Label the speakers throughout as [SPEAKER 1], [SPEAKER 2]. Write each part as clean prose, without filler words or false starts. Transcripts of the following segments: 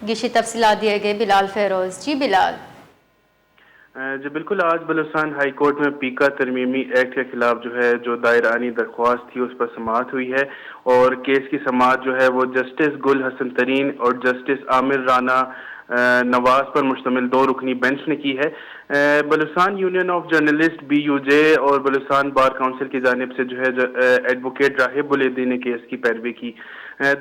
[SPEAKER 1] گشی تفصیلات دیے گئے بلال فیروز۔ جی بلال۔
[SPEAKER 2] جی بالکل، آج بلوچستان ہائی کورٹ میں پیکا ترمیمی ایکٹ کے خلاف جو دائرانی درخواست تھی اس پر سماعت ہوئی ہے، اور کیس کی سماعت وہ جسٹس گل حسن ترین اور جسٹس عامر رانا نواز پر مشتمل 2 رکنی بینچ نے کی ہے۔ Balochistan union of journalist BUJ اور بلوچستان بار کونسل کی جانب سے ایڈوکیٹ راہب بلیدی نے کیس کی پیروی کی۔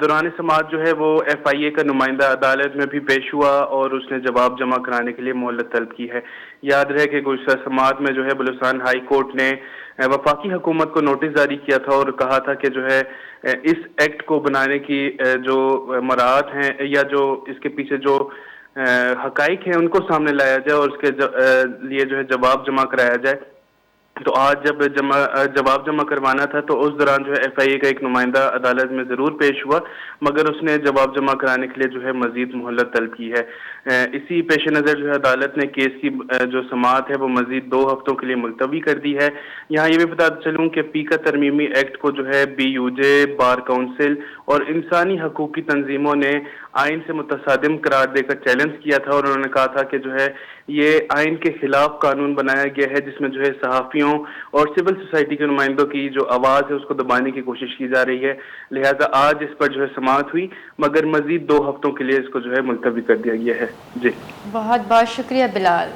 [SPEAKER 2] دوران سماعت وہ FIA کا نمائندہ عدالت میں بھی پیش ہوا اور اس نے جواب جمع کرانے کے لیے مہلت طلب کی ہے۔ یاد رہے کہ گزشتہ سماعت میں بلوچستان ہائی کورٹ نے وفاقی حکومت کو نوٹس جاری کیا تھا اور کہا تھا کہ اس ایکٹ کو بنانے کی جو مراحت ہیں یا جو اس کے پیچھے جو حقائق ہیں ان کو سامنے لایا جائے اور اس کے لیے جواب جمع کرایا جائے۔ تو آج جب جواب جمع کروانا تھا تو اس دوران FIA کا ایک نمائندہ عدالت میں ضرور پیش ہوا، مگر اس نے جواب جمع کرانے کے لیے مزید مہلت طلب کی ہے۔ اسی پیش نظر عدالت نے کیس کی جو سماعت ہے وہ مزید 2 ہفتوں کے لیے ملتوی کر دی ہے۔ یہاں یہ بھی بتا چلوں کہ پیکا ترمیمی ایکٹ کو BUJ، بار کونسل اور انسانی حقوقی تنظیموں نے آئین سے متصادم قرار دے کر چیلنج کیا تھا، اور انہوں نے کہا تھا کہ یہ آئین کے خلاف قانون بنایا گیا ہے جس میں صحافیوں اور سول سوسائٹی کے نمائندوں کی جو آواز ہے اس کو دبانے کی کوشش کی جا رہی ہے۔ لہذا آج اس پر سماعت ہوئی، مگر مزید 2 ہفتوں کے لیے اس کو ملتوی کر دیا گیا ہے۔ جی
[SPEAKER 1] بہت بہت شکریہ بلال۔